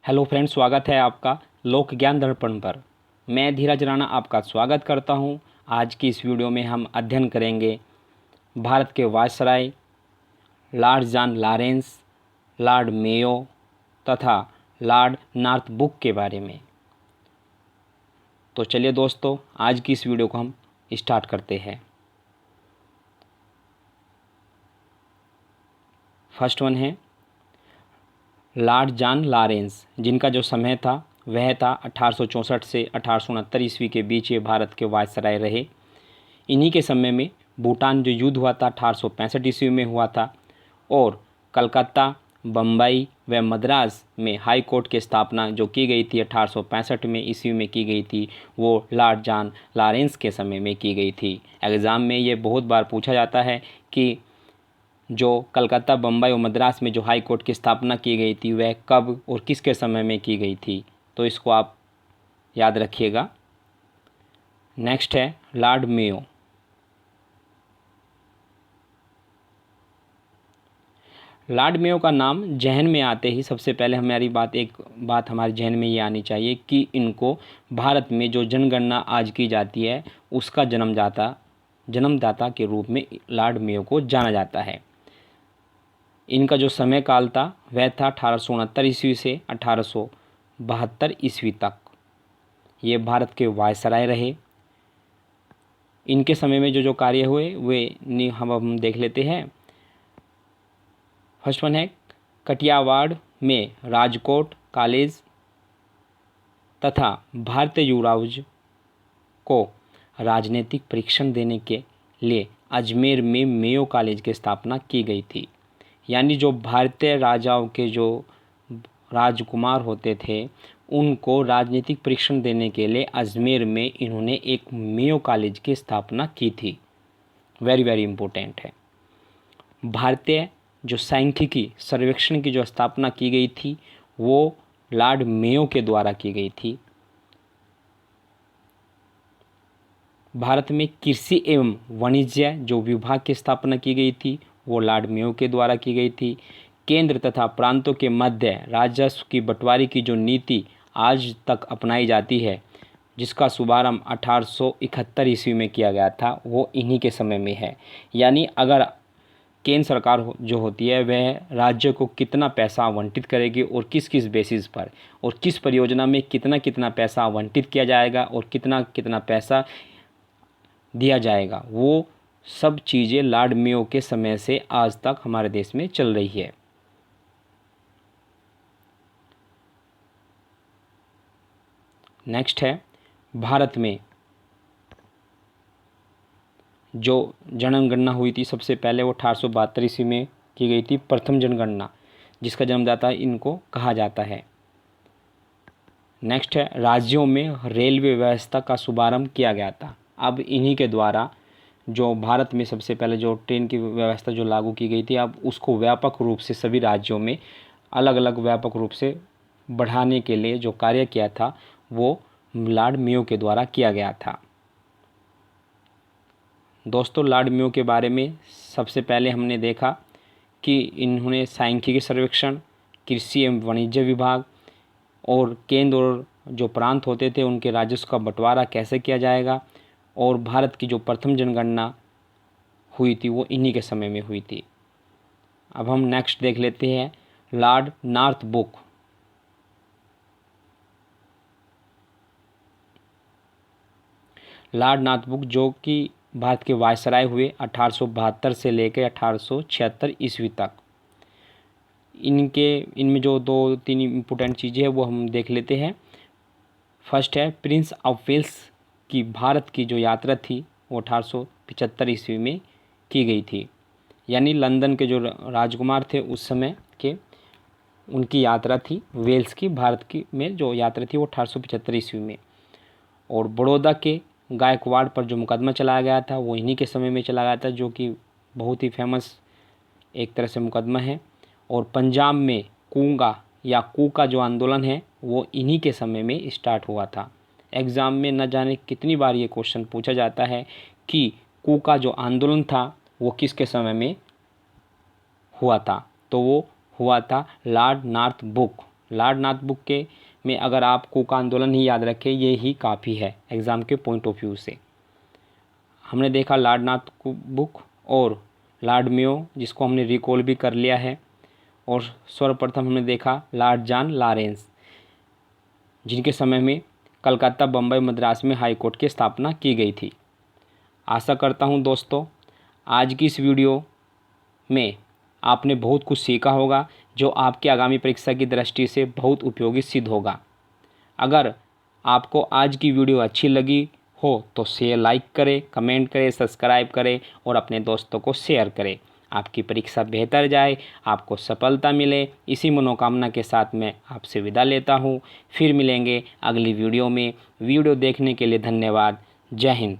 Hello friends, स्वागत है आपका लोक ज्ञान दर्पण पर। मैं धीरज राणा आपका स्वागत करता हूं। आज की इस वीडियो में हम अध्ययन करेंगे भारत के viceroy Lord John Lawrence, Lord Mayo तथा लॉर्ड नॉर्थब्रुक के बारे में। तो चलिए दोस्तों, आज की इस वीडियो को हम स्टार्ट करते हैं। फर्स्ट वन है लॉर्ड जॉन लॉरेंस, जिनका जो समय था वह था 1864 से 1869 ईस्वी के बीच ये भारत के वायसराय रहे। इन्हीं के समय में भूटान जो युद्ध हुआ था 1865 ईस्वी में हुआ था, और कलकत्ता, बम्बई व मद्रास में हाई कोर्ट की स्थापना जो की गई थी 1865 में ईस्वी में की गई थी, वो लॉर्ड जॉन लॉरेंस के समय में की गई थी। एग्ज़ाम में ये बहुत बार पूछा जाता है कि जो कलकत्ता, बम्बई और मद्रास में जो हाई कोर्ट की स्थापना की गई थी वह कब और किसके समय में की गई थी, तो इसको आप याद रखिएगा। नेक्स्ट है लॉर्ड मेयो। लॉर्ड मेयो का नाम जहन में आते ही सबसे पहले एक बात हमारे जहन में ये आनी चाहिए कि इनको भारत में जो जनगणना आज की जाती है उसका जन्मदाता के रूप में लॉर्ड मेयो को जाना जाता है। इनका जो समय काल था वह था 1869 ईस्वी से 1872 ईस्वी तक। ये भारत के वायसराय रहे। इनके समय में जो कार्य हुए वे हम देख लेते हैं। फर्स्ट वन है कटियावाड़ में राजकोट कॉलेज तथा भारतीय युवराज को राजनीतिक प्रशिक्षण देने के लिए अजमेर में मेयो कॉलेज की स्थापना की गई थी। यानी जो भारतीय राजाओं के जो राजकुमार होते थे उनको राजनीतिक प्रशिक्षण देने के लिए अजमेर में इन्होंने एक मेयो कॉलेज की स्थापना की थी। वेरी वेरी इम्पोर्टेंट है। भारतीय जो सांख्यिकी सर्वेक्षण की जो स्थापना की गई थी वो लॉर्ड मेयो के द्वारा की गई थी। भारत में कृषि एवं वाणिज्य जो विभाग की स्थापना की गई थी वो लॉर्ड मेयो के द्वारा की गई थी। केंद्र तथा प्रांतों के मध्य राजस्व की बंटवारे की जो नीति आज तक अपनाई जाती है, जिसका शुभारंभ 1871 ईस्वी में किया गया था, वो इन्हीं के समय में है। यानी अगर केंद्र सरकार जो होती है वह राज्य को कितना पैसा आवंटित करेगी और किस किस बेसिस पर और किस परियोजना में कितना कितना पैसा आवंटित किया जाएगा और कितना कितना पैसा दिया जाएगा, वो सब चीज़ें लॉर्ड मेयो के समय से आज तक हमारे देश में चल रही है। नेक्स्ट है भारत में जो जनगणना हुई थी सबसे पहले वो 1872 ईस्वी में की गई थी, प्रथम जनगणना, जिसका जन्मदाता इनको कहा जाता है। नेक्स्ट है राज्यों में रेलवे व्यवस्था का शुभारंभ किया गया था। अब इन्हीं के द्वारा जो भारत में सबसे पहले जो ट्रेन की व्यवस्था जो लागू की गई थी, अब उसको व्यापक रूप से सभी राज्यों में अलग अलग व्यापक रूप से बढ़ाने के लिए जो कार्य किया था वो लॉर्ड मेयो के द्वारा किया गया था। दोस्तों, लॉर्ड मेयो के बारे में सबसे पहले हमने देखा कि इन्होंने सांख्यिकी सर्वेक्षण, कृषि एवं वाणिज्य विभाग और केंद्र और जो प्रांत होते थे उनके राजस्व का बंटवारा कैसे किया जाएगा, और भारत की जो प्रथम जनगणना हुई थी वो इन्हीं के समय में हुई थी। अब हम नेक्स्ट देख लेते हैं लॉर्ड नॉर्थब्रुक। लॉर्ड नॉर्थब्रुक जो कि भारत के वायसराय हुए 1872 से लेकर 1876 ईस्वी तक। इनमें जो दो तीन इम्पोर्टेंट चीज़ें हैं वो हम देख लेते हैं। फर्स्ट है प्रिंस ऑफ वेल्स की भारत की जो यात्रा थी वो 1875 ईस्वी में की गई थी। यानी लंदन के जो राजकुमार थे उस समय के, उनकी यात्रा थी वेल्स की, भारत की में जो यात्रा थी वो 1875 ईस्वी में। और बड़ौदा के गायकवाड़ पर जो मुकदमा चलाया गया था वो इन्हीं के समय में चला गया था, जो कि बहुत ही फेमस एक तरह से मुकदमा है। और पंजाब में कूंगा या कू का जो आंदोलन है वो इन्हीं के समय में स्टार्ट हुआ था। एग्ज़ाम में न जाने कितनी बार ये क्वेश्चन पूछा जाता है कि कू का जो आंदोलन था वो किसके समय में हुआ था, तो वो हुआ था लॉर्ड नॉर्थब्रुक लाडनाथ बुक के में अगर आप कुका आंदोलन ही याद रखें, ये ही काफ़ी है एग्ज़ाम के पॉइंट ऑफ व्यू से। हमने देखा लाडनाथ बुक और लॉर्ड मेयो, जिसको हमने रिकॉल भी कर लिया है, और सर्वप्रथम हमने देखा लॉर्ड जॉन लॉरेंस, जिनके समय में कलकत्ता, बम्बई, मद्रास में हाई कोर्ट की स्थापना की गई थी। आशा करता हूँ दोस्तों आज की इस वीडियो में आपने बहुत कुछ सीखा होगा, जो आपकी आगामी परीक्षा की दृष्टि से बहुत उपयोगी सिद्ध होगा। अगर आपको आज की वीडियो अच्छी लगी हो तो शेयर, लाइक करें, कमेंट करें, सब्सक्राइब करें और अपने दोस्तों को शेयर करें। आपकी परीक्षा बेहतर जाए, आपको सफलता मिले, इसी मनोकामना के साथ मैं आपसे विदा लेता हूँ। फिर मिलेंगे अगली वीडियो में। वीडियो देखने के लिए धन्यवाद। जय हिंद।